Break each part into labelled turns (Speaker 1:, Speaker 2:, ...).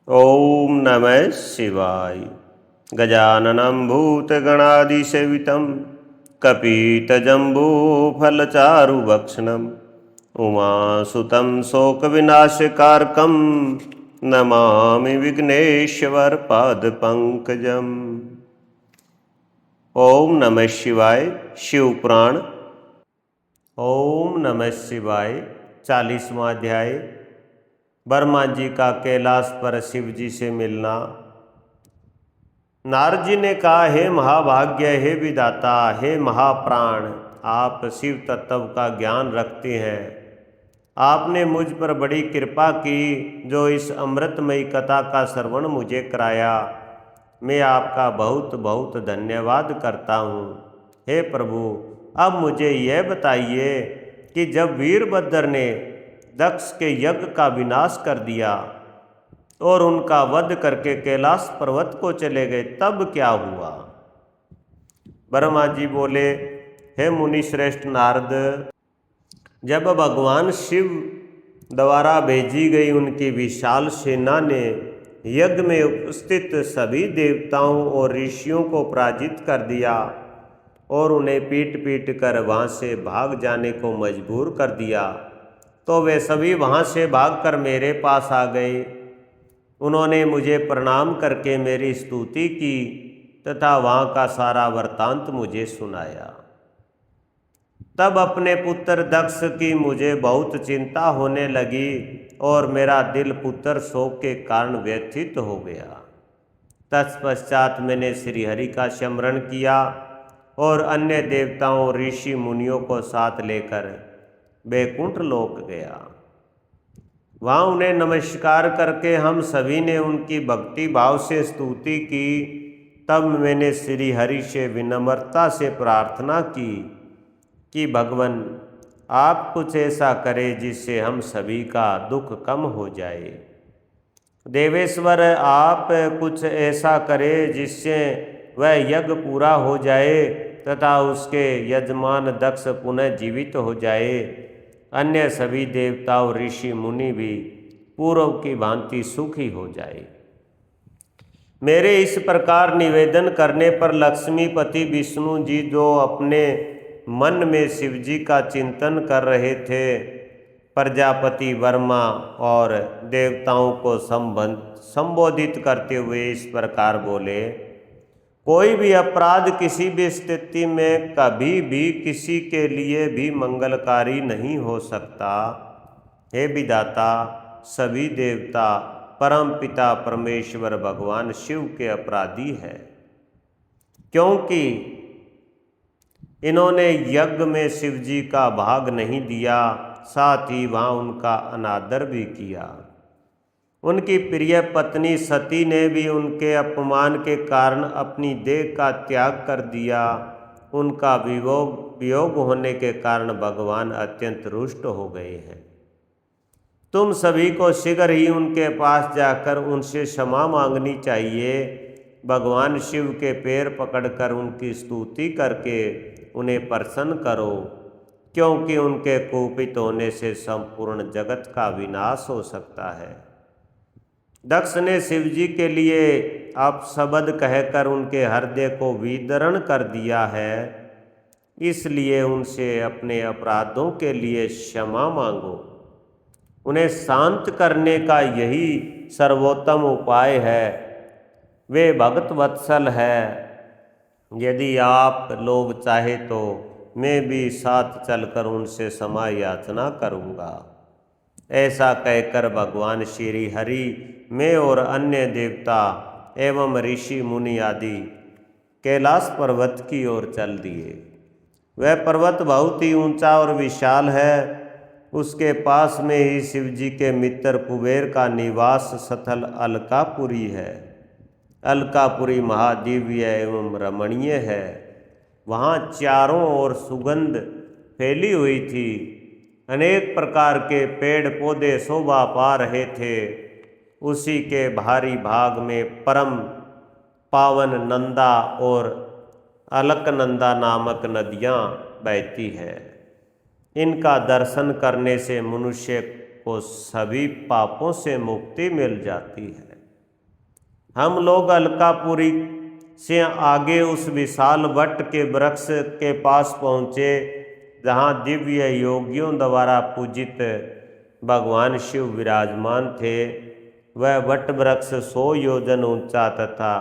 Speaker 1: ॐ नमः शिवाय। गजाननं भूतगणादिसेवितं कपितजम्बूफलचारुभक्षणम् उमासुतं शोकविनाशकारकं नमामि विघ्नेश्वरपादपङ्कजम्। ओम नमः शिवाय। शिव पुराण। ओम नमः शिवाय। 40वां अध्याय। ब्रह्मा जी का कैलाश पर शिव जी से मिलना। नारद जी ने कहा, हे महाभाग्य, हे विधाता, हे महाप्राण, आप शिव तत्व का ज्ञान रखते हैं। आपने मुझ पर बड़ी कृपा की जो इस अमृतमयी कथा का श्रवण मुझे कराया। मैं आपका बहुत बहुत धन्यवाद करता हूँ। हे प्रभु, अब मुझे यह बताइए कि जब वीरभद्र ने दक्ष के यज्ञ का विनाश कर दिया और उनका वध करके कैलाश पर्वत को चले गए, तब क्या हुआ? ब्रह्मा जी बोले, हे मुनि श्रेष्ठ नारद, जब भगवान शिव द्वारा भेजी गई उनकी विशाल सेना ने यज्ञ में उपस्थित सभी देवताओं और ऋषियों को पराजित कर दिया और उन्हें पीट पीट कर वहाँ से भाग जाने को मजबूर कर दिया, तो वे सभी वहाँ से भागकर मेरे पास आ गए। उन्होंने मुझे प्रणाम करके मेरी स्तुति की तथा वहाँ का सारा वृत्तांत मुझे सुनाया। तब अपने पुत्र दक्ष की मुझे बहुत चिंता होने लगी और मेरा दिल पुत्र शोक के कारण व्यथित हो गया। तत्पश्चात मैंने श्रीहरि का स्मरण किया और अन्य देवताओं ऋषि मुनियों को साथ लेकर बैकुंठ लोक गया। वहाँ उन्हें नमस्कार करके हम सभी ने उनकी भक्ति भाव से स्तुति की। तब मैंने श्री हरि से विनम्रता से प्रार्थना की कि भगवान, आप कुछ ऐसा करें जिससे हम सभी का दुख कम हो जाए। देवेश्वर, आप कुछ ऐसा करें जिससे वह यज्ञ पूरा हो जाए तथा उसके यजमान दक्ष पुनः जीवित हो जाए। अन्य सभी देवताओं ऋषि मुनि भी पूर्व की भांति सुखी हो जाए। मेरे इस प्रकार निवेदन करने पर लक्ष्मीपति विष्णु जी, जो अपने मन में शिव जी का चिंतन कर रहे थे, प्रजापति वर्मा और देवताओं को संबोधित करते हुए इस प्रकार बोले, कोई भी अपराध किसी भी स्थिति में कभी भी किसी के लिए भी मंगलकारी नहीं हो सकता। हे विधाता, सभी देवता परम पिता परमेश्वर भगवान शिव के अपराधी हैं, क्योंकि इन्होंने यज्ञ में शिव जी का भाग नहीं दिया, साथ ही वहाँ उनका अनादर भी किया। उनकी प्रिय पत्नी सती ने भी उनके अपमान के कारण अपनी देह का त्याग कर दिया। उनका वियोग होने के कारण भगवान अत्यंत रुष्ट हो गए हैं। तुम सभी को शीघ्र ही उनके पास जाकर उनसे क्षमा मांगनी चाहिए। भगवान शिव के पैर पकड़कर उनकी स्तुति करके उन्हें प्रसन्न करो, क्योंकि उनके कुपित होने से संपूर्ण जगत का विनाश हो सकता है। दक्ष ने शिव जी के लिए अपशब्द कहकर उनके हृदय को विदीर्ण कर दिया है, इसलिए उनसे अपने अपराधों के लिए क्षमा मांगो। उन्हें शांत करने का यही सर्वोत्तम उपाय है। वे भक्त वत्सल है। यदि आप लोग चाहे तो मैं भी साथ चलकर उनसे क्षमा याचना करूँगा। ऐसा कहकर भगवान श्री हरि, मैं और अन्य देवता एवं ऋषि मुनि आदि कैलाश पर्वत की ओर चल दिए। वह पर्वत बहुत ही ऊंचा और विशाल है। उसके पास में ही शिव जी के मित्र कुबेर का निवास स्थल अलकापुरी है। अलकापुरी महादिव्य एवं रमणीय है। वहाँ चारों ओर सुगंध फैली हुई थी। अनेक प्रकार के पेड़ पौधे शोभा पा रहे थे। उसी के भारी भाग में परम पावन नंदा और अलकनंदा नामक नदियाँ बहती हैं। इनका दर्शन करने से मनुष्य को सभी पापों से मुक्ति मिल जाती है। हम लोग अलकापुरी से आगे उस विशाल वट के वृक्ष के पास पहुँचे जहाँ दिव्य योगियों द्वारा पूजित भगवान शिव विराजमान थे। वह वट वृक्ष 100 योजन ऊंचा तथा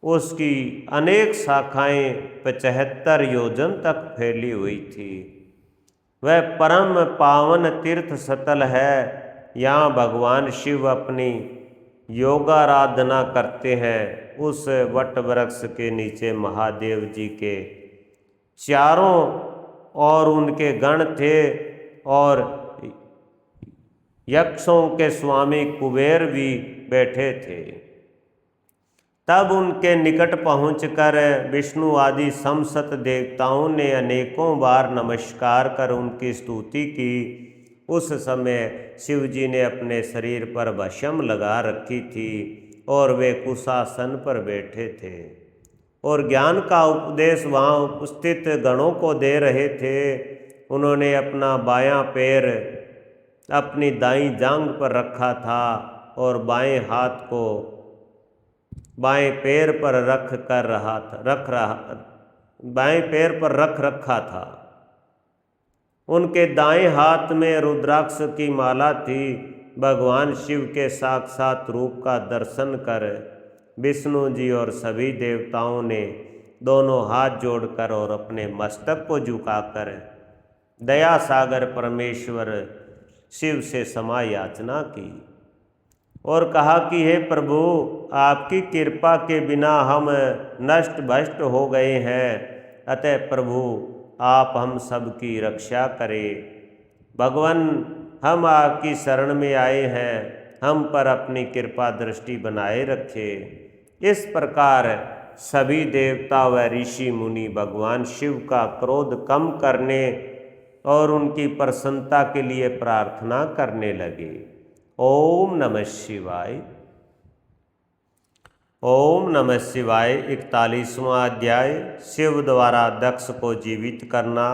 Speaker 1: उसकी अनेक शाखाएं 75 योजन तक फैली हुई थी। वह परम पावन तीर्थ स्थल है। यहाँ भगवान शिव अपनी योगाराधना करते हैं। उस वट वृक्ष के नीचे महादेव जी के चारों ओर उनके गण थे और यक्षों के स्वामी कुबेर भी बैठे थे। तब उनके निकट पहुंचकर विष्णु आदि समस्त देवताओं ने अनेकों बार नमस्कार कर उनकी स्तुति की। उस समय शिव जी ने अपने शरीर पर भस्म लगा रखी थी और वे कुशासन पर बैठे थे और ज्ञान का उपदेश वहाँ उपस्थित गणों को दे रहे थे। उन्होंने अपना बायां पैर अपनी दाईं जांघ पर रखा था और बाएं हाथ को बाएं पैर पर बाएं पैर पर रख रखा था। उनके दाएं हाथ में रुद्राक्ष की माला थी। भगवान शिव के साक्षात रूप का दर्शन कर विष्णु जी और सभी देवताओं ने दोनों हाथ जोड़कर और अपने मस्तक को झुकाकर दया सागर परमेश्वर शिव से क्षमा याचना की और कहा कि हे प्रभु, आपकी कृपा के बिना हम नष्ट भ्रष्ट हो गए हैं, अतः प्रभु आप हम सब की रक्षा करें। भगवान, हम आपकी शरण में आए हैं, हम पर अपनी कृपा दृष्टि बनाए रखें। इस प्रकार सभी देवता व ऋषि मुनि भगवान शिव का क्रोध कम करने और उनकी प्रसन्नता के लिए प्रार्थना करने लगे। ओम नमः शिवाय। ओम नमः शिवाय। 41वां अध्याय, शिव द्वारा दक्ष को जीवित करना।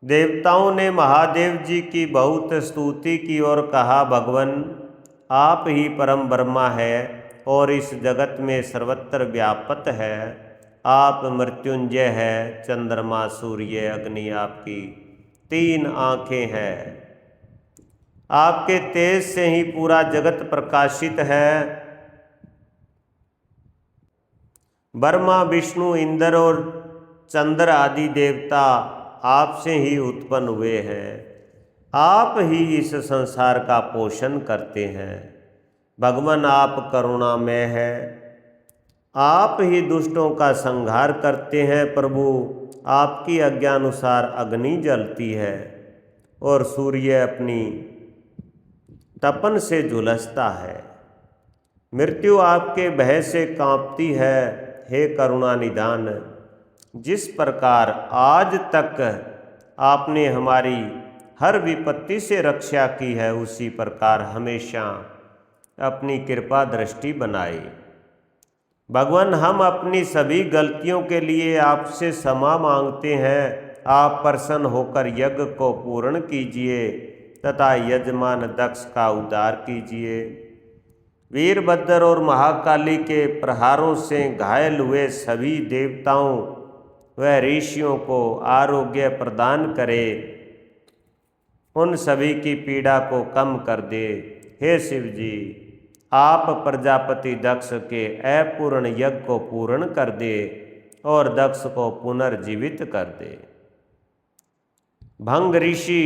Speaker 1: देवताओं ने महादेव जी की बहुत स्तुति की और कहा, भगवान आप ही परम ब्रह्मा है और इस जगत में सर्वत्र व्यापत है। आप मृत्युंजय है। चंद्रमा सूर्य अग्नि आपकी 3 आँखें हैं। आपके तेज से ही पूरा जगत प्रकाशित है। ब्रह्मा विष्णु इंद्र और चंद्र आदि देवता आपसे ही उत्पन्न हुए हैं। आप ही इस संसार का पोषण करते हैं। भगवान आप करुणामय है। आप ही दुष्टों का संहार करते हैं। प्रभु आपकी आज्ञानुसार अग्नि जलती है और सूर्य अपनी तपन से झुलसता है। मृत्यु आपके भय से कांपती है। हे करुणा निधान, जिस प्रकार आज तक आपने हमारी हर विपत्ति से रक्षा की है, उसी प्रकार हमेशा अपनी कृपा दृष्टि बनाए। भगवान, हम अपनी सभी गलतियों के लिए आपसे क्षमा मांगते हैं। आप प्रसन्न होकर यज्ञ को पूर्ण कीजिए तथा यजमान दक्ष का उद्धार कीजिए। वीरभद्र और महाकाली के प्रहारों से घायल हुए सभी देवताओं व ऋषियों को आरोग्य प्रदान करे। उन सभी की पीड़ा को कम कर दे। हे शिव जी, आप प्रजापति दक्ष के अपूर्ण यज्ञ को पूर्ण कर दे और दक्ष को पुनर्जीवित कर दे। भंग ऋषि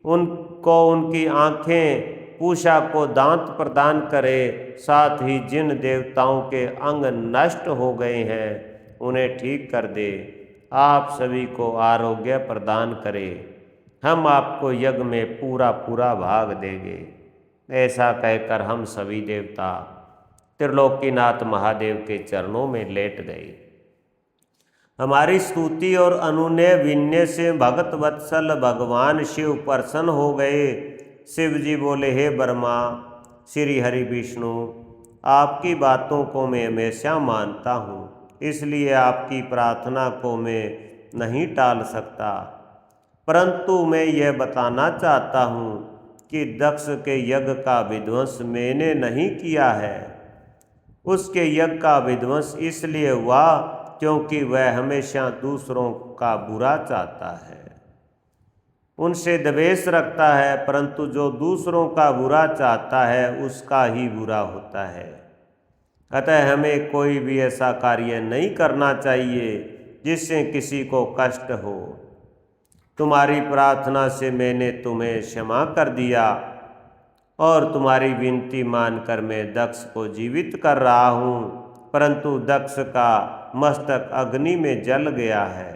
Speaker 1: उनको उनकी आँखें, पूषा को दांत प्रदान करे। साथ ही जिन देवताओं के अंग नष्ट हो गए हैं उन्हें ठीक कर दे। आप सभी को आरोग्य प्रदान करे। हम आपको यज्ञ में पूरा पूरा भाग देंगे। ऐसा कहकर हम सभी देवता त्रिलोकीनाथ महादेव के चरणों में लेट गए। हमारी स्तुति और अनुनय विनय से भगत वत्सल भगवान शिव प्रसन्न हो गए। शिव जी बोले, हे ब्रह्मा, श्री हरि विष्णु, आपकी बातों को मैं हमेशा मानता हूँ, इसलिए आपकी प्रार्थना को मैं नहीं टाल सकता। परंतु मैं यह बताना चाहता हूँ कि दक्ष के यज्ञ का विध्वंस मैंने नहीं किया है। उसके यज्ञ का विध्वंस इसलिए हुआ क्योंकि वह हमेशा दूसरों का बुरा चाहता है, उनसे द्वेष रखता है, परंतु जो दूसरों का बुरा चाहता है उसका ही बुरा होता है। अतः हमें कोई भी ऐसा कार्य नहीं करना चाहिए जिससे किसी को कष्ट हो। तुम्हारी प्रार्थना से मैंने तुम्हें क्षमा कर दिया और तुम्हारी विनती मानकर मैं दक्ष को जीवित कर रहा हूँ, परंतु दक्ष का मस्तक अग्नि में जल गया है,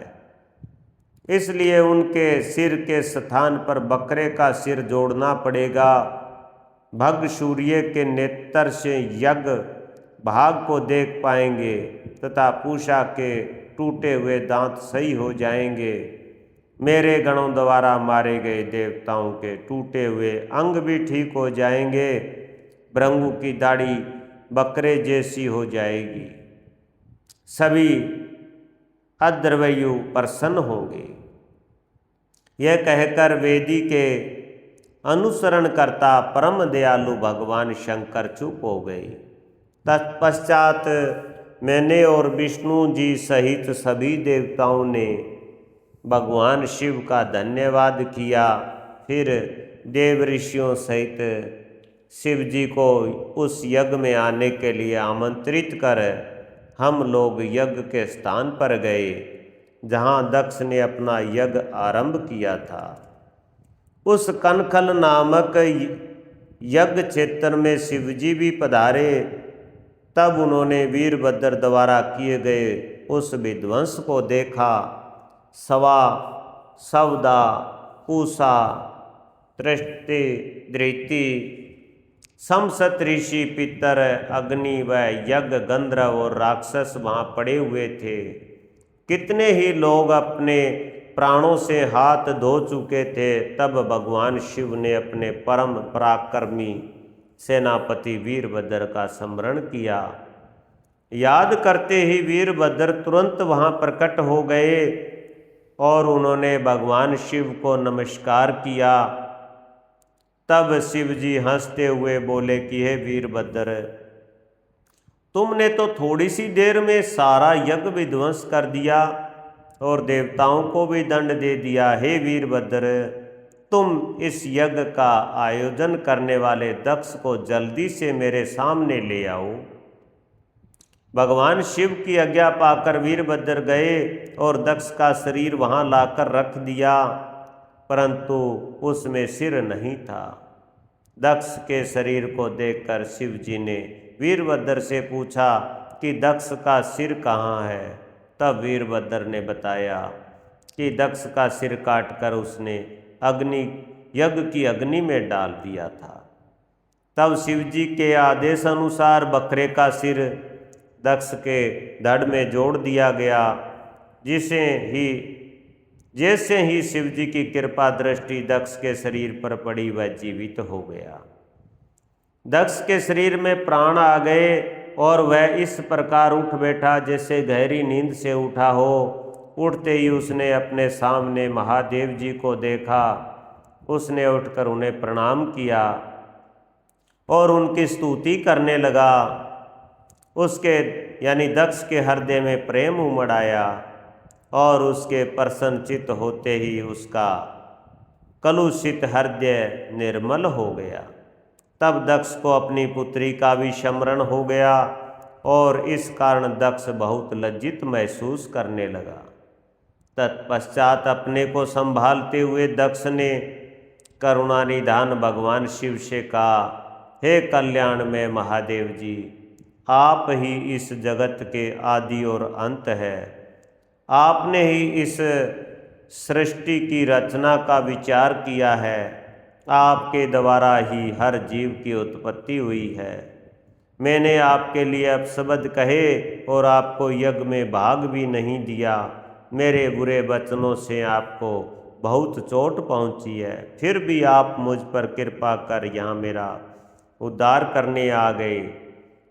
Speaker 1: इसलिए उनके सिर के स्थान पर बकरे का सिर जोड़ना पड़ेगा। भग सूर्य के नेत्र से यज्ञ भाग को देख पाएंगे तथा पूषा के टूटे हुए दांत सही हो जाएंगे। मेरे गणों द्वारा मारे गए देवताओं के टूटे हुए अंग भी ठीक हो जाएंगे। भृंगु की दाढ़ी बकरे जैसी हो जाएगी। सभी अद्रवयु प्रसन्न होंगे। यह कहकर वेदी के अनुसरण करता परम दयालु भगवान शंकर चुप हो गए। तत्पश्चात मैंने और विष्णु जी सहित सभी देवताओं ने भगवान शिव का धन्यवाद किया। फिर देव ऋषियों सहित शिव जी को उस यज्ञ में आने के लिए आमंत्रित कर हम लोग यज्ञ के स्थान पर गए जहाँ दक्ष ने अपना यज्ञ आरंभ किया था। उस कनखल नामक यज्ञ क्षेत्र में शिवजी भी पधारे। तब उन्होंने वीरभद्र द्वारा किए गए उस विध्वंस को देखा। सवा, सवदा, पूषा, तृष्टि, धृति, समसत ऋषि, पितर, अग्नि व यज्ञ गंधर्व और राक्षस वहाँ पड़े हुए थे। कितने ही लोग अपने प्राणों से हाथ धो चुके थे। तब भगवान शिव ने अपने परम पराक्रमी सेनापति वीरभद्र का स्मरण किया। याद करते ही वीरभद्र तुरंत वहाँ प्रकट हो गए और उन्होंने भगवान शिव को नमस्कार किया। तब शिव जी हंसते हुए बोले कि हे वीरभद्र, तुमने तो थोड़ी सी देर में सारा यज्ञ विध्वंस कर दिया और देवताओं को भी दंड दे दिया। हे वीरभद्र, तुम इस यज्ञ का आयोजन करने वाले दक्ष को जल्दी से मेरे सामने ले आओ। भगवान शिव की आज्ञा पाकर वीरभद्र गए और दक्ष का शरीर वहाँ लाकर रख दिया, परंतु उसमें सिर नहीं था। दक्ष के शरीर को देखकर शिव जी ने वीरभद्र से पूछा कि दक्ष का सिर कहाँ है। तब वीरभद्र ने बताया कि दक्ष का सिर काटकर उसने यज्ञ की अग्नि में डाल दिया था। तब शिव जी के आदेश अनुसार बकरे का सिर दक्ष के धड़ में जोड़ दिया गया। जैसे ही शिव जी की कृपा दृष्टि दक्ष के शरीर पर पड़ी वह जीवित हो गया। दक्ष के शरीर में प्राण आ गए और वह इस प्रकार उठ बैठा जैसे गहरी नींद से उठा हो। उठते ही उसने अपने सामने महादेव जी को देखा। उसने उठकर उन्हें प्रणाम किया और उनकी स्तुति करने लगा। उसके यानी दक्ष के हृदय में प्रेम उमड़ आया और उसके प्रसन्नचित्त होते ही उसका कलुषित हृदय निर्मल हो गया। तब दक्ष को अपनी पुत्री का भी स्मरण हो गया और इस कारण दक्ष बहुत लज्जित महसूस करने लगा। तत्पश्चात अपने को संभालते हुए दक्ष ने करुणानिधान भगवान शिव से कहा, हे कल्याण में महादेव जी, आप ही इस जगत के आदि और अंत है। आपने ही इस सृष्टि की रचना का विचार किया है। आपके द्वारा ही हर जीव की उत्पत्ति हुई है। मैंने आपके लिए अपशब्द कहे और आपको यज्ञ में भाग भी नहीं दिया। मेरे बुरे वचनों से आपको बहुत चोट पहुंची है, फिर भी आप मुझ पर कृपा कर यहाँ मेरा उद्धार करने आ गए।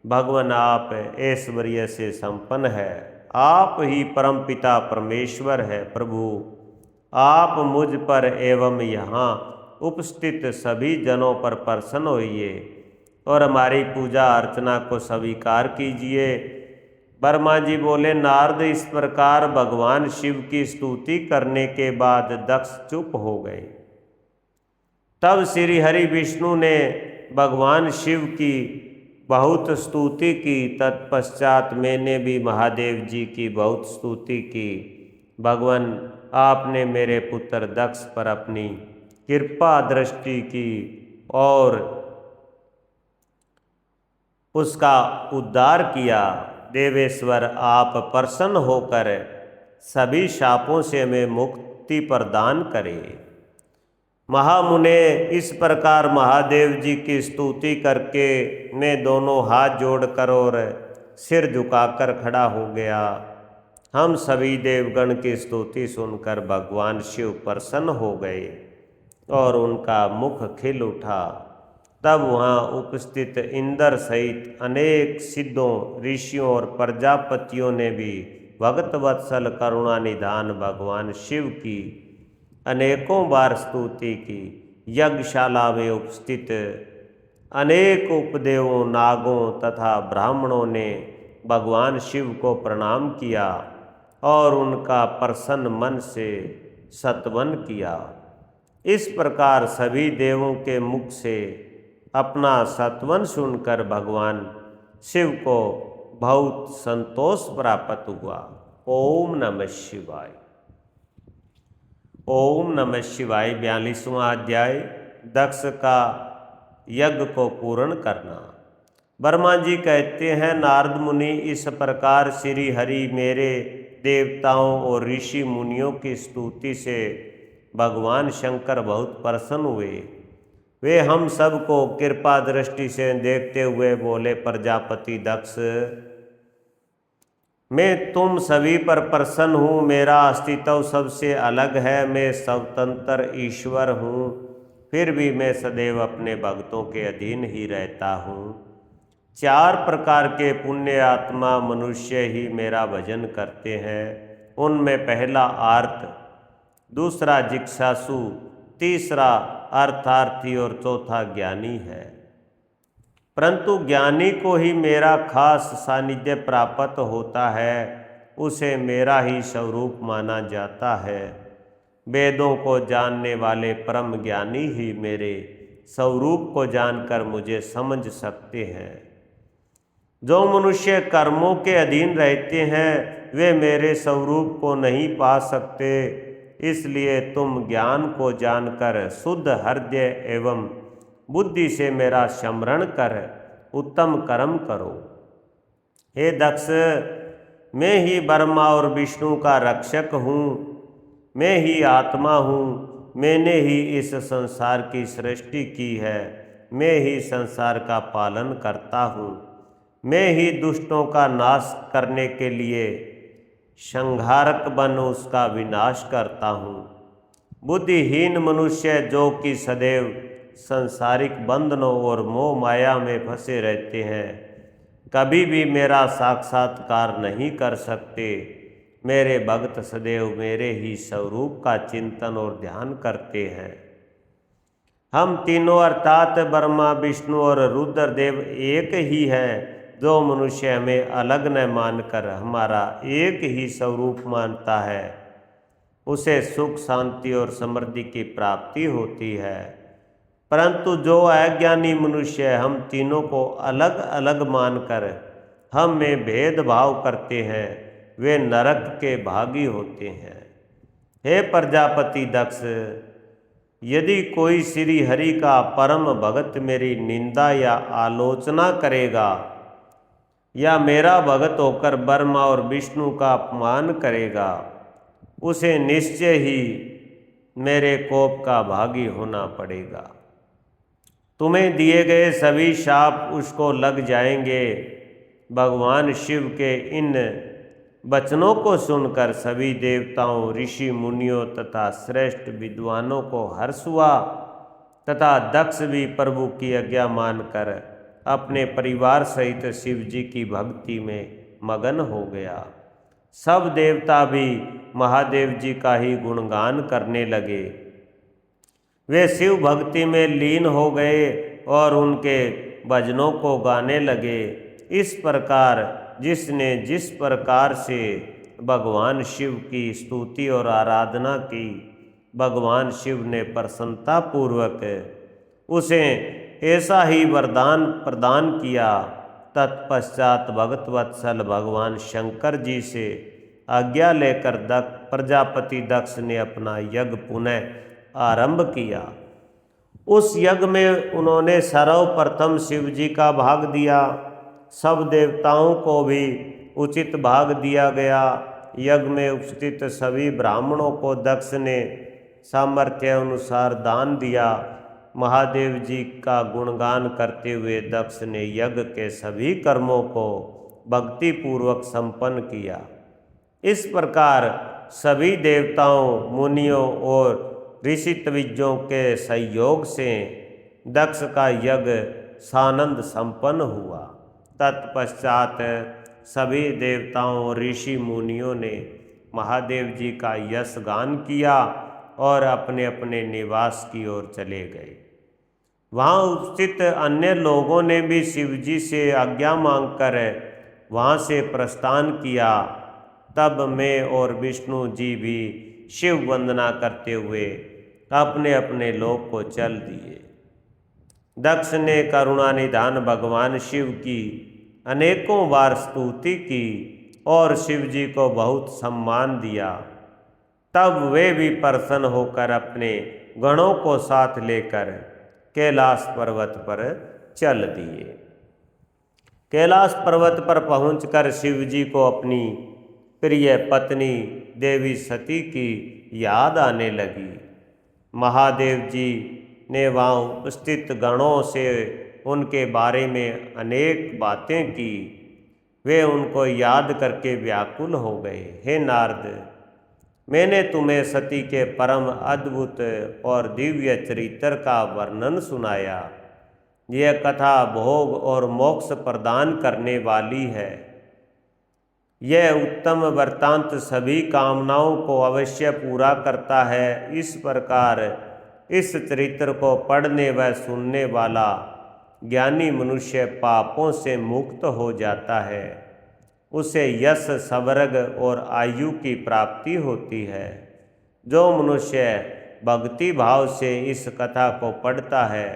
Speaker 1: भगवान आप ऐश्वर्य से संपन्न है, आप ही परमपिता परमेश्वर है। प्रभु आप मुझ पर एवं यहाँ उपस्थित सभी जनों पर प्रसन्न होइए और हमारी पूजा अर्चना को स्वीकार कीजिए। ब्रह्मा जी बोले, नारद इस प्रकार भगवान शिव की स्तुति करने के बाद दक्ष चुप हो गए। तब श्री हरि विष्णु ने भगवान शिव की बहुत स्तुति की। तत्पश्चात मैंने भी महादेव जी की बहुत स्तुति की। भगवान, आपने मेरे पुत्र दक्ष पर अपनी कृपा दृष्टि की और उसका उद्धार किया। देवेश्वर, आप प्रसन्न होकर सभी शापों से हमें मुक्ति प्रदान करें। महामुने इस प्रकार महादेव जी की स्तुति करके मैं दोनों हाथ जोड़कर और सिर झुकाकर खड़ा हो गया। हम सभी देवगण की स्तुति सुनकर भगवान शिव प्रसन्न हो गए और उनका मुख खिल उठा। तब वहाँ उपस्थित इंद्र सहित अनेक सिद्धों, ऋषियों और प्रजापतियों ने भी भक्त वत्सल करुणा निधान भगवान शिव की अनेकों बार स्तुति की। यज्ञशाला में उपस्थित अनेक उपदेवों, नागों तथा ब्राह्मणों ने भगवान शिव को प्रणाम किया और उनका प्रसन्न मन से स्तवन किया। इस प्रकार सभी देवों के मुख से अपना स्तवन सुनकर भगवान शिव को बहुत संतोष प्राप्त हुआ। ओम नमः शिवाय। ओम नमः शिवाय। 42वां अध्याय, दक्ष का यज्ञ को पूर्ण करना। ब्रह्मा जी कहते हैं, नारद मुनि, इस प्रकार श्री हरि मेरे देवताओं और ऋषि मुनियों की स्तुति से भगवान शंकर बहुत प्रसन्न हुए। वे हम सबको कृपा दृष्टि से देखते हुए बोले, प्रजापति दक्ष, मैं तुम सभी पर प्रसन्न हूँ। मेरा अस्तित्व सबसे अलग है। मैं स्वतंत्र ईश्वर हूँ, फिर भी मैं सदैव अपने भक्तों के अधीन ही रहता हूँ। 4 प्रकार के पुण्य आत्मा मनुष्य ही मेरा भजन करते हैं। उनमें पहला आर्त, दूसरा जिज्ञासु, तीसरा अर्थार्थी और चौथा ज्ञानी है। परंतु ज्ञानी को ही मेरा खास सानिध्य प्राप्त होता है, उसे मेरा ही स्वरूप माना जाता है। वेदों को जानने वाले परम ज्ञानी ही मेरे स्वरूप को जानकर मुझे समझ सकते हैं। जो मनुष्य कर्मों के अधीन रहते हैं वे मेरे स्वरूप को नहीं पा सकते। इसलिए तुम ज्ञान को जानकर शुद्ध हृदय एवं बुद्धि से मेरा स्मरण कर उत्तम कर्म करो। हे दक्ष, मैं ही ब्रह्मा और विष्णु का रक्षक हूँ। मैं ही आत्मा हूँ। मैंने ही इस संसार की सृष्टि की है। मैं ही संसार का पालन करता हूँ। मैं ही दुष्टों का नाश करने के लिए संहारक बन उसका विनाश करता हूँ। बुद्धिहीन मनुष्य जो कि सदैव सांसारिक बंधनों और मोह माया में फंसे रहते हैं, कभी भी मेरा साक्षात्कार नहीं कर सकते। मेरे भक्त सदैव मेरे ही स्वरूप का चिंतन और ध्यान करते हैं। हम तीनों अर्थात ब्रह्मा, विष्णु और रुद्रदेव एक ही हैं। जो मनुष्य हमें अलग न मानकर हमारा एक ही स्वरूप मानता है, उसे सुख, शांति और समृद्धि की प्राप्ति होती है। परंतु जो अज्ञानी मनुष्य हम तीनों को अलग अलग मानकर हम में भेदभाव करते हैं, वे नरक के भागी होते हैं। हे प्रजापति दक्ष, यदि कोई श्री हरि का परम भगत मेरी निंदा या आलोचना करेगा या मेरा भगत होकर ब्रह्मा और विष्णु का अपमान करेगा, उसे निश्चय ही मेरे कोप का भागी होना पड़ेगा। तुम्हें दिए गए सभी शाप उसको लग जाएंगे। भगवान शिव के इन वचनों को सुनकर सभी देवताओं, ऋषि मुनियों तथा श्रेष्ठ विद्वानों को हर्ष हुआ तथा दक्ष भी प्रभु की आज्ञा मानकर अपने परिवार सहित शिव जी की भक्ति में मगन हो गया। सब देवता भी महादेव जी का ही गुणगान करने लगे। वे शिव भक्ति में लीन हो गए और उनके भजनों को गाने लगे। इस प्रकार जिसने जिस प्रकार से भगवान शिव की स्तुति और आराधना की, भगवान शिव ने प्रसन्नतापूर्वक उसे ऐसा ही वरदान प्रदान किया। तत्पश्चात भगत वत्सल भगवान शंकर जी से आज्ञा लेकर प्रजापति दक्ष ने अपना यज्ञ पुनः आरंभ किया। उस यज्ञ में उन्होंने सर्वप्रथम शिव जी का भाग दिया। सब देवताओं को भी उचित भाग दिया गया। यज्ञ में उपस्थित सभी ब्राह्मणों को दक्ष ने सामर्थ्य अनुसार दान दिया। महादेव जी का गुणगान करते हुए दक्ष ने यज्ञ के सभी कर्मों को भक्तिपूर्वक संपन्न किया। इस प्रकार सभी देवताओं, मुनियों और ऋषि तविज्ञों के सहयोग से दक्ष का यज्ञ सानंद संपन्न हुआ। तत्पश्चात सभी देवताओं और ऋषि मुनियों ने महादेव जी का यश गान किया और अपने अपने निवास की ओर चले गए। वहाँ उपस्थित अन्य लोगों ने भी शिव जी से आज्ञा मांगकर वहाँ से प्रस्थान किया। तब मैं और विष्णु जी भी शिव वंदना करते हुए अपने अपने लोक को चल दिए। दक्ष ने करुणानिधान भगवान शिव की अनेकों बार स्तुति की और शिव जी को बहुत सम्मान दिया। तब वे भी प्रसन्न होकर अपने गणों को साथ लेकर कैलाश पर्वत पर चल दिए। कैलाश पर्वत पर पहुंचकर शिव जी को अपनी प्रिय पत्नी देवी सती की याद आने लगी। महादेव जी ने वहाँ उपस्थित गणों से उनके बारे में अनेक बातें की। वे उनको याद करके व्याकुल हो गए। हे नारद, मैंने तुम्हें सती के परम अद्भुत और दिव्य चरित्र का वर्णन सुनाया। यह कथा भोग और मोक्ष प्रदान करने वाली है। यह उत्तम वृत्तांत सभी कामनाओं को अवश्य पूरा करता है। इस प्रकार इस चरित्र को पढ़ने व सुनने वाला ज्ञानी मनुष्य पापों से मुक्त हो जाता है। उसे यश, स्वर्ग और आयु की प्राप्ति होती है। जो मनुष्य भक्ति भाव से इस कथा को पढ़ता है,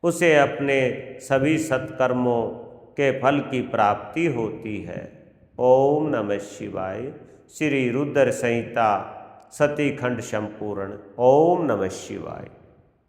Speaker 1: उसे अपने सभी सत्कर्मों के फल की प्राप्ति होती है। ओम नमः शिवाय। श्री रुद्र संहिता सती खंड संपूर्ण। ओम नमः शिवाय।